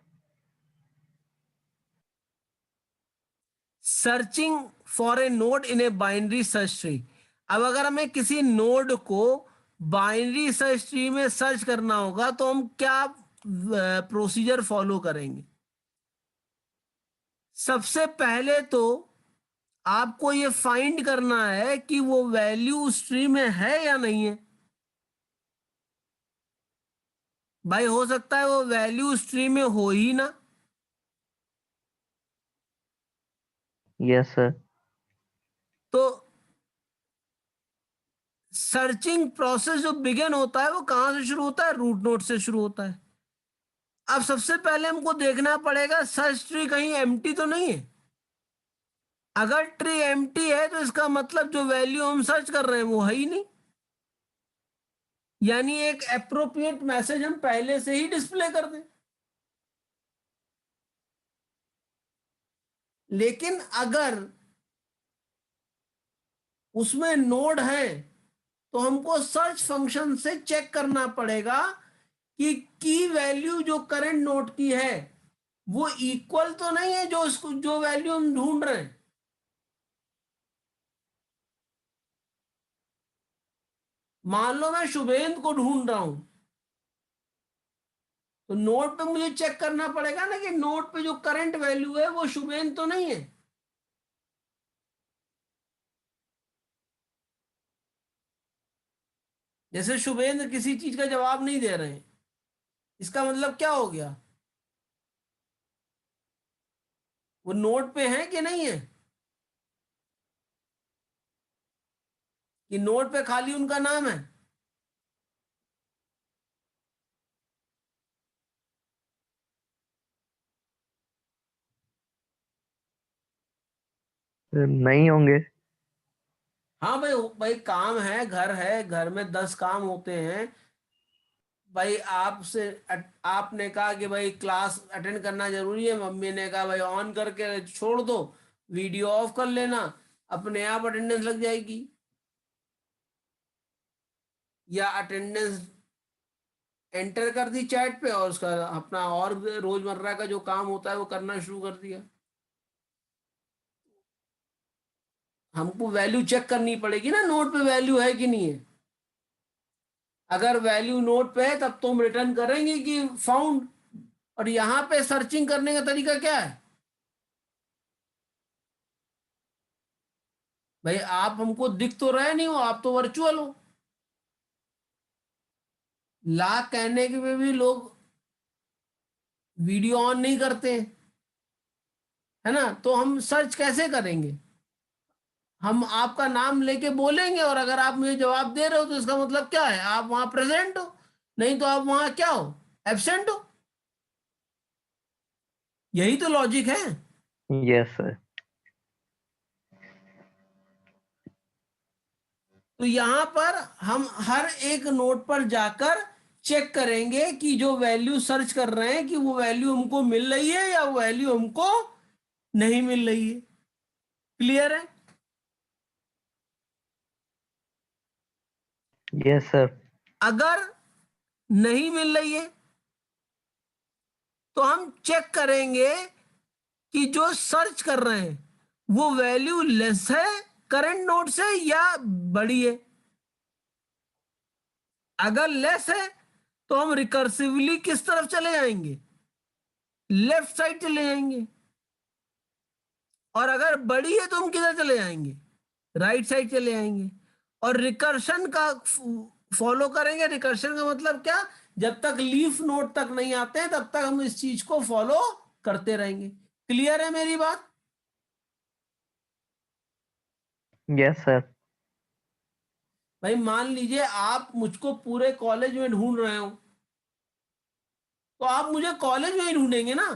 Searching for a node in a binary search tree. अब अगर हमें किसी नोड को बाइनरी सर्च ट्री में सर्च करना होगा तो हम क्या प्रोसीजर फॉलो करेंगे? सबसे पहले तो आपको ये फाइंड करना है कि वो वैल्यू उस ट्री में है या नहीं है। भाई हो सकता है वो वैल्यू उस ट्री में हो ही ना। Yes sir. तो सर्चिंग प्रोसेस जो बिगिन होता है वो कहां से शुरू होता है? रूट नोड से शुरू होता है। अब सबसे पहले हमको देखना पड़ेगा सर्च ट्री कहीं एम्प्टी तो नहीं है। अगर ट्री एम्प्टी है तो इसका मतलब जो वैल्यू हम सर्च कर रहे हैं वो है ही नहीं, यानी एक एप्रोप्रिएट मैसेज हम पहले से ही डिस्प्ले कर दें। लेकिन अगर उसमें नोड है तो हमको सर्च फंक्शन से चेक करना पड़ेगा कि की वैल्यू जो करंट नोड की है वो इक्वल तो नहीं है जो उसको जो वैल्यू हम ढूंढ रहे हैं। मान लो मैं शुभेंद्र को ढूंढ रहा हूं, तो नोड पे मुझे चेक करना पड़ेगा ना कि नोड पे जो करंट वैल्यू है वो शुभेंद्र तो नहीं है। जैसे शुभेंद्र किसी चीज का जवाब नहीं दे रहे हैं, इसका मतलब क्या हो गया? वो नोड पे है कि नहीं है? कि नोड पे खाली उनका नाम है? नहीं होंगे। हाँ भाई, भाई काम है, घर में 10 काम होते हैं। भाई आपसे आपने कहा कि भाई क्लास अटेंड करना जरूरी है, मम्मी ने कहा भाई ऑन करके छोड़ दो, वीडियो ऑफ कर लेना, अपने आप अटेंडेंस लग जाएगी। या अटेंडेंस एंटर कर दी चैट पे और उसका अपना और रोजमर्रा का जो काम होता है वो करना शुरू कर दिया। हमको वैल्यू चेक करनी पड़ेगी ना, नोट पे वैल्यू है कि नहीं है। अगर वैल्यू नोट पे है तब तो हम रिटर्न करेंगे कि फाउंड। और यहाँ पे सर्चिंग करने का तरीका क्या है? भाई आप हमको दिख तो रहे नहीं हो, आप तो वर्चुअल हो। लाख कहने के में भी लोग वीडियो ऑन नहीं करते हैं, है ना? तो हम सर्च कैसे करेंगे? हम आपका नाम लेके बोलेंगे और अगर आप मुझे जवाब दे रहे हो तो इसका मतलब क्या है, आप वहां प्रेजेंट हो, नहीं तो आप वहां क्या हो, एब्सेंट हो। यही तो लॉजिक है। Yes sir. तो यहां पर हम हर एक नोड पर जाकर चेक करेंगे कि जो वैल्यू सर्च कर रहे हैं कि वो वैल्यू हमको मिल रही है या वो वैल्यू हमको नहीं मिल रही है। क्लियर है? Yes sir. अगर नहीं मिल रही है तो हम चेक करेंगे कि जो सर्च कर रहे हैं वो वैल्यू लेस है करंट नोड से या बड़ी है। अगर लेस है तो हम रिकर्सिवली किस तरफ चले जाएंगे, लेफ्ट साइड चले जाएंगे। और अगर बड़ी है तो हम किधर चले जाएंगे, राइट साइड चले जाएंगे। और रिकर्शन का फॉलो करेंगे। रिकर्शन का मतलब क्या, जब तक लीफ नोड तक नहीं आते हैं तब तक हम इस चीज को फॉलो करते रहेंगे। क्लियर है मेरी बात? Yes sir. भाई मान लीजिए आप मुझको पूरे कॉलेज में ढूंढ रहे हो तो आप मुझे कॉलेज में ही ढूंढेंगे ना।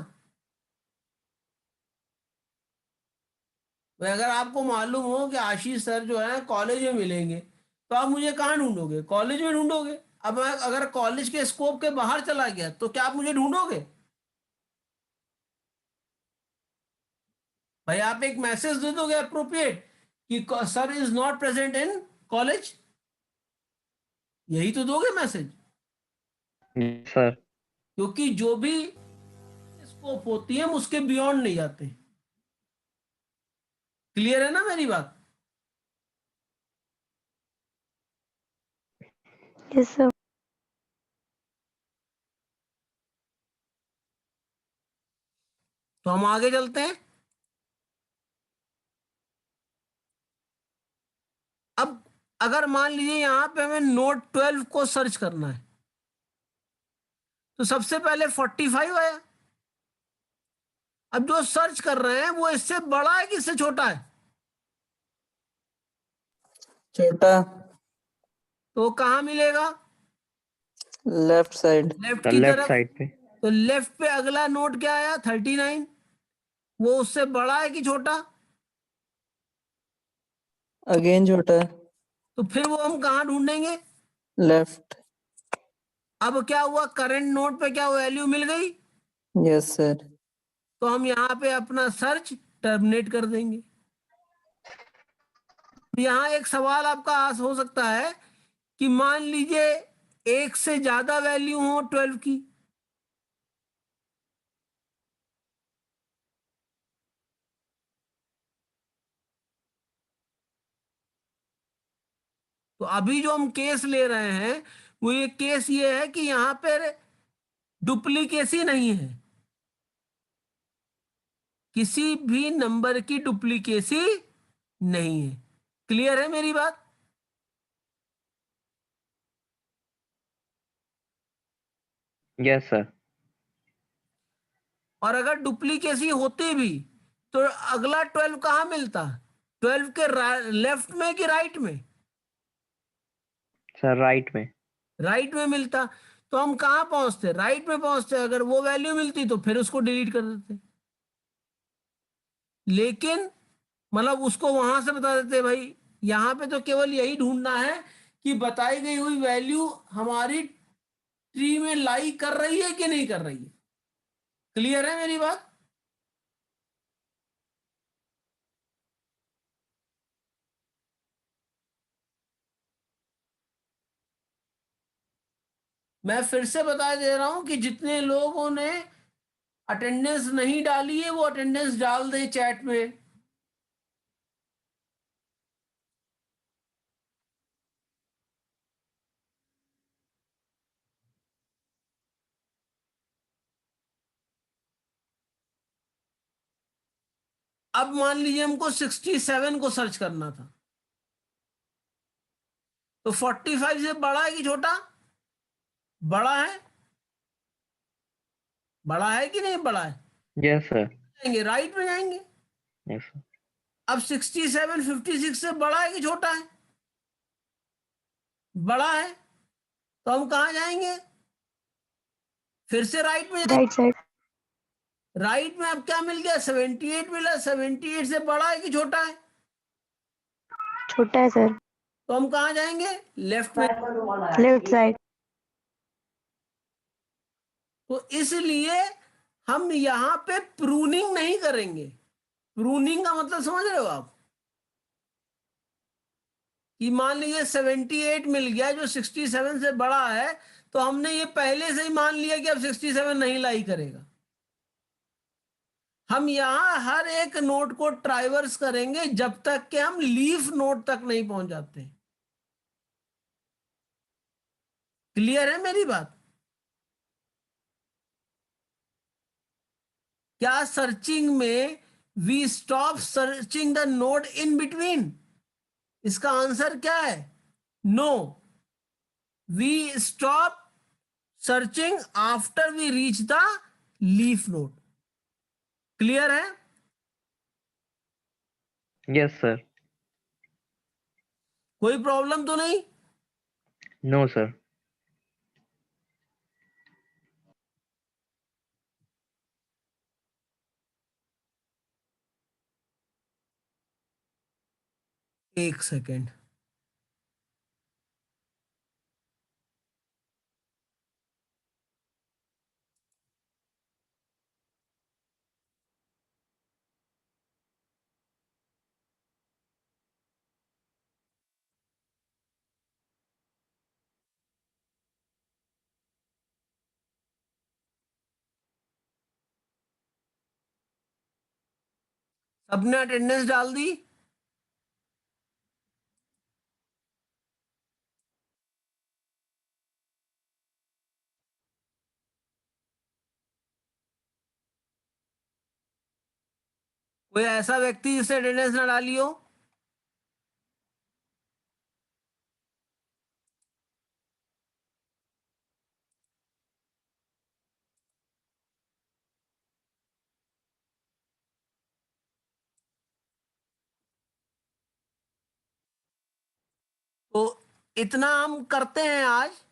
भाई अगर आपको मालूम हो कि आशीष सर जो है कॉलेज में मिलेंगे तो आप मुझे कहाँ ढूंढोगे, कॉलेज में ढूंढोगे। अब मैं अगर कॉलेज के स्कोप के बाहर चला गया तो क्या आप मुझे ढूंढोगे? भाई आप एक मैसेज दे दोगे अप्रोप्रिएट कि sir is not present in college, यही तो दोगे मैसेज। Yes sir. क्योंकि जो भी स्कोप होती है हम उसके बियॉन्ड नहीं जाते। क्लियर है ना मेरी बात? Yes, sir. तो हम आगे चलते हैं। अब अगर मान लीजिए यहां पे हमें नोट 12 को सर्च करना है तो सबसे पहले 45 आया। अब जो सर्च कर रहे हैं वो इससे बड़ा है कि इससे छोटा है, छोटा। तो वो कहां मिलेगा, लेफ्ट साइड। लेफ्ट सर की लेफ्ट तरफ। साइड पे। तो लेफ्ट पे अगला नोट क्या आया, 39। वो उससे बड़ा है कि छोटा, अगेन छोटा है। तो फिर वो हम कहां ढूंढेंगे। लेफ्ट। अब क्या हुआ, करंट नोट पे क्या वैल्यू मिल गई, यस सर। तो हम यहाँ पे अपना सर्च टर्मिनेट कर देंगे। यहाँ एक सवाल आपका आस हो सकता है कि मान लीजिए एक से ज्यादा वैल्यू हो 12 की, तो अभी जो हम केस ले रहे हैं वो ये केस ये है कि यहाँ पर डुप्लीकेसी नहीं है, किसी भी नंबर की डुप्लीकेसी नहीं है। क्लियर है मेरी बात? Yes sir. और अगर डुप्लीकेसी होती भी तो अगला 12 कहाँ मिलता, 12 के लेफ्ट में कि राइट में, सर राइट में। राइट में मिलता। तो हम कहाँ पहुंचते, राइट में पहुंचते। अगर वो वैल्यू मिलती तो फिर उसको डिलीट कर देते, लेकिन मतलब उसको वहां से बता देते भाई यहाँ पे तो केवल यही ढूंढना है कि बताई गई हुई वैल्यू हमारी ट्री में लाई कर रही है कि नहीं कर रही है। क्लियर है मेरी बात? मैं फिर से बता दे रहा हूं कि जितने लोगों ने अटेंडेंस नहीं डाली है वो अटेंडेंस डाल दे चैट में। अब मान लीजिए हमको 67 को सर्च करना था, तो 45 से बड़ा है कि छोटा, बड़ा है, बड़ा है कि नहीं बड़ा है। Yes sir. जाएंगे राइट में जाएंगे। Yes sir. अब 67 56 से बड़ा है कि छोटा है? बड़ा है, तो हम कहाँ जाएंगे? फिर से राइट में जाएंगे। Right side. राइट में अब क्या मिल गया? 78 मिला। 78 से बड़ा है कि छोटा है? छोटा है सर। तो हम कहाँ जाएंगे? लेफ्ट में। Left side. तो इसलिए हम यहाँ पे प्रूनिंग नहीं करेंगे। प्रूनिंग का मतलब समझ रहे हो आप? कि मान लीजिए 78 मिल गया जो 67 से बड़ा है, तो हमने ये पहले से ही मान लिया कि अब 67 नहीं लाई करेगा। हम यहाँ हर एक नोट को ट्राइवर्स करेंगे जब तक कि हम लीफ नोट तक नहीं पहुंच जाते। क्लियर है मेरी बात? क्या सर्चिंग में we stop searching the node in between? इसका आंसर क्या है? No, we stop searching after we reach the leaf node. Clear है? Yes sir. कोई प्रॉब्लम तो नहीं? No sir. एक सेकेंड। सबने अटेंडेंस डाल दी? कोई ऐसा व्यक्ति जिसने अटेंडेंस ना डाली हो? तो इतना हम करते हैं आज।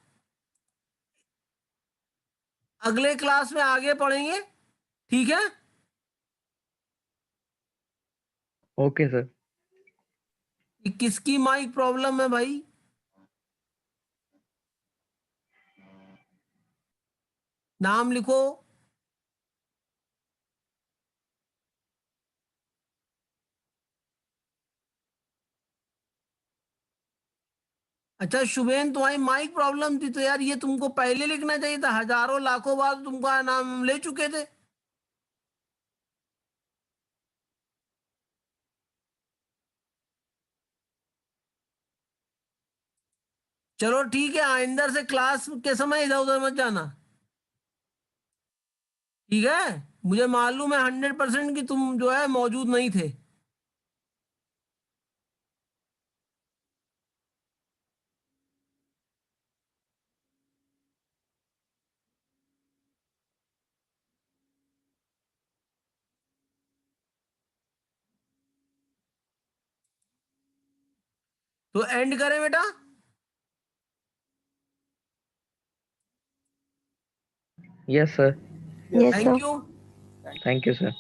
अगले क्लास में आगे पढ़ेंगे, ठीक है? Okay sir. कि किसकी माइक प्रॉब्लम है भाई? नाम लिखो। अच्छा शुभेन, तुम्हारी माइक प्रॉब्लम थी तो यार ये तुमको पहले लिखना चाहिए था। हजारों लाखों बार तुमका नाम हम ले चुके थे। चलो ठीक है, आइंदा से क्लास के समय इधर उधर मत जाना, ठीक है? मुझे मालूम है 100% कि तुम जो है मौजूद नहीं थे। तो एंड करें बेटा? Yes sir. Yes thank sir. You. Thank you sir.